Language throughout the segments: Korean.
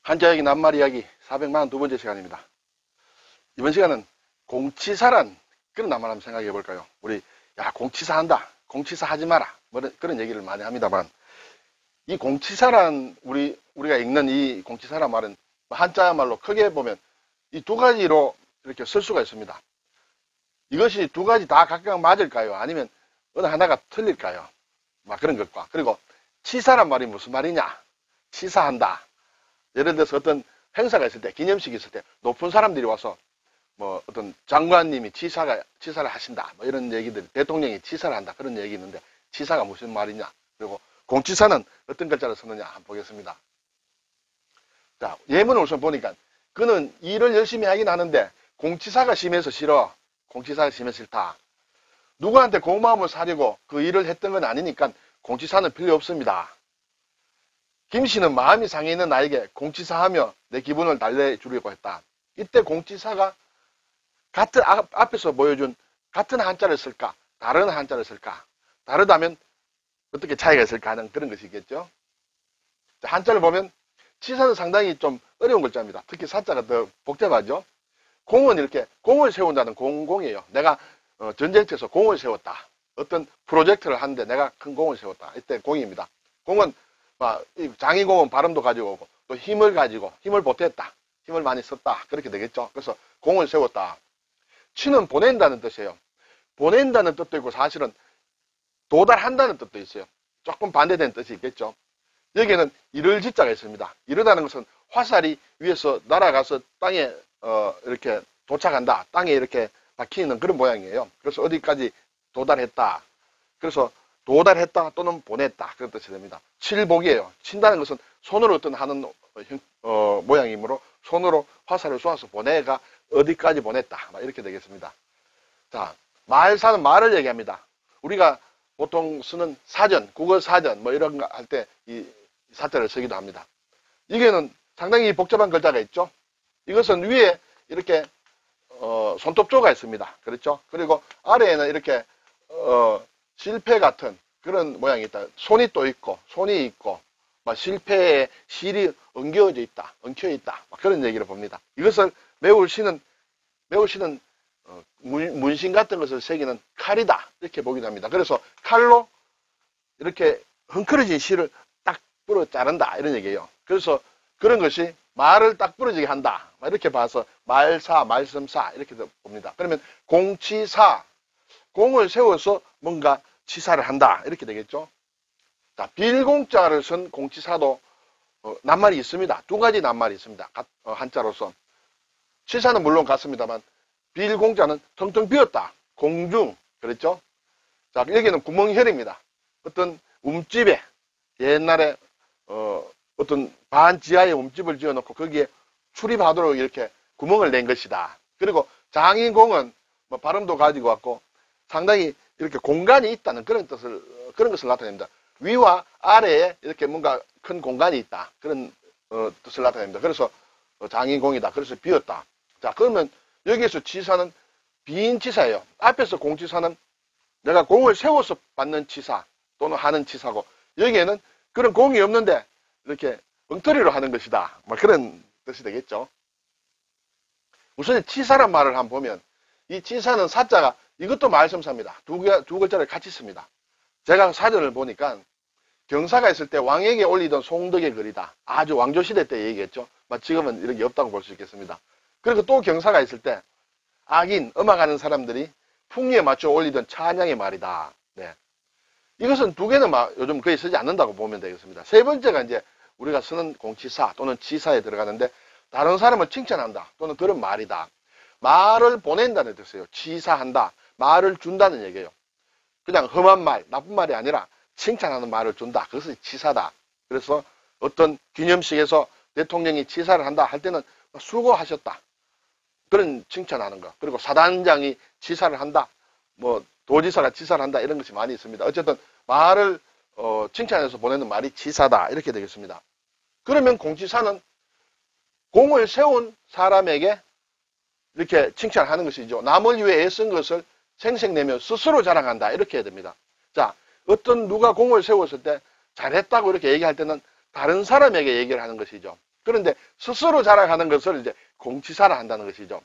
한자 이야기 낱말 이야기 442번째 시간입니다. 이번 시간은 공치사란 그런 낱말 한번 생각해 볼까요? 우리 공치사 한다, 공치사 하지 마라 그런 얘기를 많이 합니다만, 이 공치사란 우리가 읽는 이 공치사란 말은 한자 말로 크게 보면 이 두 가지로 이렇게 쓸 수가 있습니다. 이것이 두 가지 다 각각 맞을까요? 아니면 어느 하나가 틀릴까요? 막 그런 것과, 그리고 치사란 말이 무슨 말이냐? 치사한다. 예를 들어서 어떤 행사가 있을 때, 기념식이 있을 때 높은 사람들이 와서 뭐 어떤 장관님이 치사를 하신다, 뭐 이런 얘기들, 대통령이 치사를 한다, 그런 얘기 있는데, 치사가 무슨 말이냐? 그리고 공치사는 어떤 글자를 쓰느냐 한번 보겠습니다. 자, 예문을 우선 보니까 그는 일을 열심히 하긴 하는데 공치사가 심해서 싫어. 공치사가 심해서 싫다. 누구한테 고마움을 사려고 그 일을 했던 건 아니니까 공치사는 필요 없습니다. 김씨는 마음이 상해 있는 나에게 공치사하며 내 기분을 달래주려고 했다. 이때 공치사가 같은 앞에서 보여준 같은 한자를 쓸까? 다른 한자를 쓸까? 다르다면 어떻게 차이가 있을까 하는 그런 것이겠죠. 한자를 보면 치사는 상당히 좀 어려운 글자입니다. 특히 사자가 더 복잡하죠. 공은 이렇게 공을 세운다는 공이에요. 내가 전쟁터에서 공을 세웠다. 어떤 프로젝트를 하는데 내가 큰 공을 세웠다. 이때 공입니다. 공은 장의공은 발음도 가지고 오고 또 힘을 가지고 힘을 보탰다. 힘을 많이 썼다. 그렇게 되겠죠. 그래서 공을 세웠다. 치는 보낸다는 뜻이에요. 보낸다는 뜻도 있고 사실은 도달한다는 뜻도 있어요. 조금 반대되는 뜻이 있겠죠. 여기에는 이를 지자가 있습니다. 이르다는 것은 화살이 위에서 날아가서 땅에 이렇게 도착한다. 땅에 이렇게 박히는 그런 모양이에요. 그래서 어디까지 도달했다. 그래서 도달했다 또는 보냈다. 그런 뜻이 됩니다. 칠복이에요. 친다는 것은 손으로 어떤 하는 모양이므로 손으로 화살을 쏘아서 보내가 어디까지 보냈다. 이렇게 되겠습니다. 자, 말사는 말을 얘기합니다. 우리가 보통 쓰는 사전, 국어 사전 뭐 이런 거 할 때 이 사자를 쓰기도 합니다. 이게는 상당히 복잡한 글자가 있죠. 이것은 위에 이렇게 손톱조가 있습니다. 그렇죠? 그리고 아래에는 이렇게 실패 같은 그런 모양이 있다. 손이 또 있고 손이 있고 막 실패에 실이 엉겨져 있다, 엉켜 있다, 막 그런 얘기를 봅니다. 이것을 매울 시는 문신 같은 것을 새기는 칼이다 이렇게 보기도 합니다. 그래서 칼로 이렇게 헝클어진 실을 딱 부러 자른다 이런 얘기예요. 그래서 그런 것이 말을 딱 부러지게 한다 이렇게 봐서 말사, 말씀사 이렇게 봅니다. 그러면 공치사, 공을 세워서 뭔가 치사를 한다 이렇게 되겠죠. 자, 빌공자를 쓴 공치사도 낱말이 있습니다. 두 가지 낱말이 있습니다. 한자로서 치사는 물론 같습니다만 빌공자는 텅텅 비었다. 공중. 그랬죠? 자, 여기는 구멍혈입니다. 어떤 움집에 옛날에 어떤 반지하에 움집을 지어놓고 거기에 출입하도록 이렇게 구멍을 낸 것이다. 그리고 장인공은 뭐 발음도 가지고 왔고 상당히 이렇게 공간이 있다는 그런 것을 나타냅니다. 위와 아래에 이렇게 뭔가 큰 공간이 있다. 그런 뜻을 나타냅니다. 그래서 장인공이다. 그래서 비었다. 자, 그러면 여기에서 치사는 비인치사예요. 앞에서 공치사는 내가 공을 세워서 받는 치사 또는 하는 치사고, 여기에는 그런 공이 없는데 이렇게 엉터리로 하는 것이다. 뭐 그런 뜻이 되겠죠. 우선 치사란 말을 한번 보면 이 치사는 사자가 이것도 말씀사입니다. 두 글자를 같이 씁니다. 제가 사전을 보니까 경사가 있을 때 왕에게 올리던 송덕의 글이다. 아주 왕조시대 때 얘기했죠. 지금은 이런 게 없다고 볼 수 있겠습니다. 그리고 또 경사가 있을 때 악인, 음악하는 사람들이 풍류에 맞춰 올리던 찬양의 말이다. 네. 이것은 두 개는 요즘 거의 쓰지 않는다고 보면 되겠습니다. 세 번째가 이제 우리가 쓰는 공치사 또는 치사에 들어가는데, 다른 사람을 칭찬한다 또는 그런 말이다. 말을 보낸다는 뜻이에요. 치사한다. 말을 준다는 얘기예요. 그냥 험한 말, 나쁜 말이 아니라 칭찬하는 말을 준다. 그것이 치사다. 그래서 어떤 기념식에서 대통령이 치사를 한다 할 때는 수고하셨다. 그런 칭찬하는 거. 그리고 사단장이 치사를 한다. 뭐 도지사가 치사를 한다. 이런 것이 많이 있습니다. 어쨌든 말을 칭찬해서 보내는 말이 치사다. 이렇게 되겠습니다. 그러면 공치사는 공을 세운 사람에게 이렇게 칭찬하는 것이죠. 남을 위해 애쓴 것을 생색내며 스스로 자랑한다. 이렇게 해야 됩니다. 자, 누가 공을 세웠을 때 잘했다고 이렇게 얘기할 때는 다른 사람에게 얘기를 하는 것이죠. 그런데 스스로 자랑하는 것을 이제 공치사라 한다는 것이죠.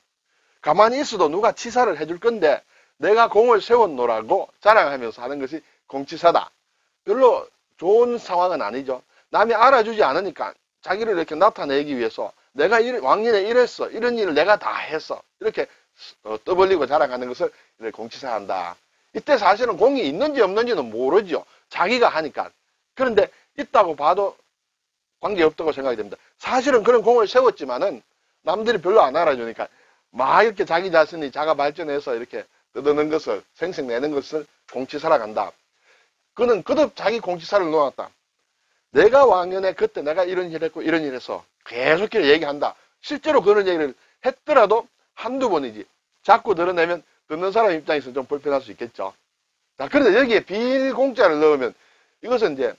가만히 있어도 누가 치사를 해줄 건데 내가 공을 세웠노라고 자랑하면서 하는 것이 공치사다. 별로 좋은 상황은 아니죠. 남이 알아주지 않으니까 자기를 이렇게 나타내기 위해서 내가 왕년에 이랬어, 이런 일을 내가 다 했어, 이렇게 떠벌리고 자랑하는 것을 공치사한다. 이때 사실은 공이 있는지 없는지는 모르죠. 자기가 하니까. 그런데 있다고 봐도 관계없다고 생각이 됩니다. 사실은 그런 공을 세웠지만은 남들이 별로 안 알아주니까 막 이렇게 자기 자신이 자가 발전해서 이렇게 떠드는 것을, 생색내는 것을 공치사라 한다. 그는 그도 자기 공치사를 놓았다. 내가 왕년에 그때 내가 이런 일 했고 이런 일 해서 계속 얘기한다. 실제로 그런 얘기를 했더라도 한두 번이지. 자꾸 드러내면 듣는 사람 입장에서는 좀 불편할 수 있겠죠. 자, 그런데 여기에 비공짜를 넣으면 이것은 이제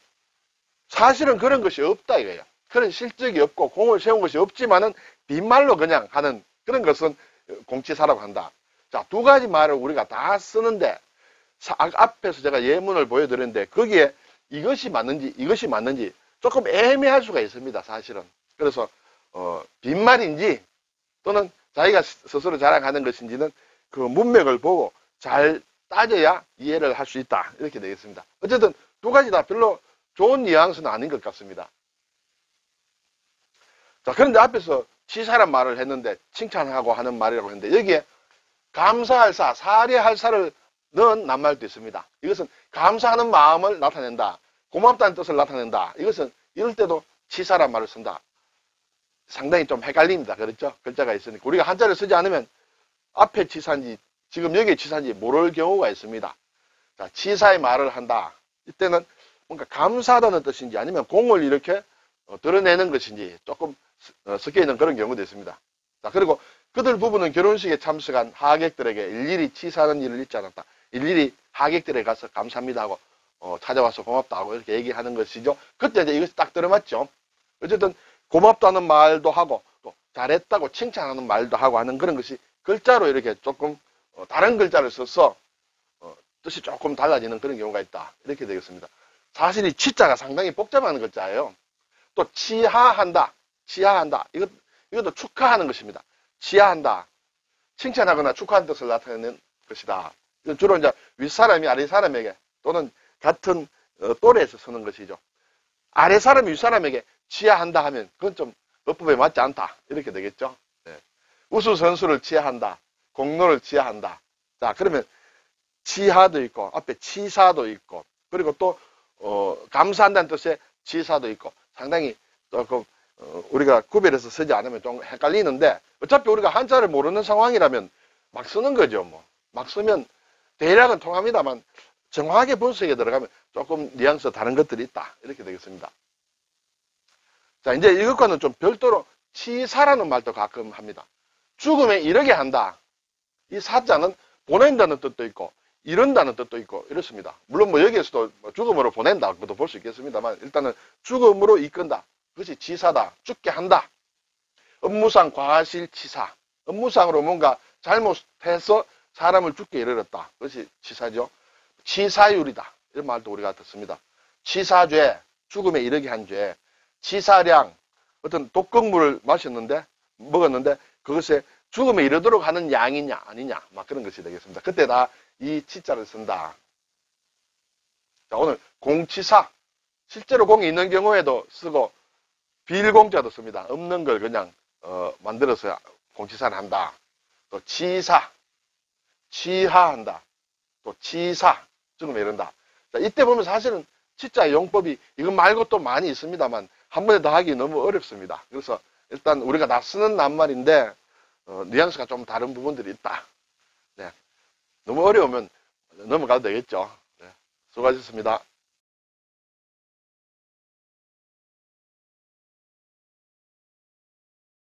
사실은 그런 것이 없다 이거예요. 그런 실적이 없고 공을 세운 것이 없지만은 빈말로 그냥 하는 그런 것은 공치사라고 한다. 자, 두 가지 말을 우리가 다 쓰는데 앞에서 제가 예문을 보여드렸는데 거기에 이것이 맞는지 조금 애매할 수가 있습니다. 사실은. 그래서 빈말인지 또는 자기가 스스로 자랑하는 것인지는 그 문맥을 보고 잘 따져야 이해를 할 수 있다. 이렇게 되겠습니다. 어쨌든 두 가지 다 별로 좋은 뉘앙스는 아닌 것 같습니다. 자, 그런데 앞에서 치사란 말을 했는데 칭찬하고 하는 말이라고 했는데 여기에 감사할 사, 사례할 사를 넣은 낱말도 있습니다. 이것은 감사하는 마음을 나타낸다. 고맙다는 뜻을 나타낸다. 이것은 이럴 때도 치사란 말을 쓴다. 상당히 좀 헷갈립니다. 그렇죠? 글자가 있으니까. 우리가 한자를 쓰지 않으면 앞에 치사인지 지금 여기에 치사인지 모를 경우가 있습니다. 자, 치사의 말을 한다. 이때는 뭔가 감사하다는 뜻인지 아니면 공을 이렇게 드러내는 것인지 조금 섞여 있는 그런 경우도 있습니다. 자, 그리고 그들 부부는 결혼식에 참석한 하객들에게 일일이 치사하는 일을 잊지 않았다. 일일이 하객들에 가서 감사합니다 하고 찾아와서 고맙다 하고 이렇게 얘기하는 것이죠. 그때 이제 이것이 딱 들어맞죠. 어쨌든 고맙다는 말도 하고 또 잘했다고 칭찬하는 말도 하고 하는 그런 것이 글자로 이렇게 조금 다른 글자를 써서 뜻이 조금 달라지는 그런 경우가 있다. 이렇게 되겠습니다. 사실 이 치자가 상당히 복잡한 글자예요. 또 치하한다. 이것도 축하하는 것입니다. 치하한다. 칭찬하거나 축하하는 뜻을 나타내는 것이다. 주로 이제 윗사람이 아랫사람에게 또는 같은 또래에서 쓰는 것이죠. 아랫사람이 윗사람에게 치하한다 하면 그건 좀 어법에 맞지 않다. 이렇게 되겠죠. 네. 우수선수를 치하한다. 공로를 치하한다. 자, 그러면 치하도 있고 앞에 치사도 있고 그리고 또 감사한다는 뜻의 치사도 있고 상당히 조금 우리가 구별해서 쓰지 않으면 좀 헷갈리는데 어차피 우리가 한자를 모르는 상황이라면 막 쓰는 거죠. 뭐. 막 쓰면 대략은 통합니다만 정확하게 분석에 들어가면 조금 뉘앙스 다른 것들이 있다. 이렇게 되겠습니다. 자, 이제 이것과는 좀 별도로 치사라는 말도 가끔 합니다. 죽음에 이르게 한다. 이 사자는 보낸다는 뜻도 있고 이른다는 뜻도 있고 이렇습니다. 물론 뭐 여기에서도 죽음으로 보낸다 그것도 볼 수 있겠습니다만 일단은 죽음으로 이끈다. 그것이 치사다. 죽게 한다. 업무상 과실치사. 업무상으로 뭔가 잘못해서 사람을 죽게 이르렀다. 그것이 치사죠. 치사율이다. 이런 말도 우리가 듣습니다. 치사죄, 죽음에 이르게 한 죄. 치사량, 어떤 독극물을 먹었는데 그것에 죽음에 이르도록 하는 양이냐 아니냐 막 그런 것이 되겠습니다. 그때 다 이 치자를 쓴다. 자, 오늘 공치사, 실제로 공이 있는 경우에도 쓰고 빌공자도 씁니다. 없는 걸 그냥 만들어서 공치사를 한다. 또 치사, 치하한다. 또 치사, 죽음에 이른다. 자, 이때 보면 사실은 치자의 용법이 이것 말고 또 많이 있습니다만 한 번에 다 하기 너무 어렵습니다. 그래서 일단 우리가 다 쓰는 낱말인데 뉘앙스가 좀 다른 부분들이 있다. 네. 너무 어려우면 넘어가도 되겠죠. 네. 수고하셨습니다.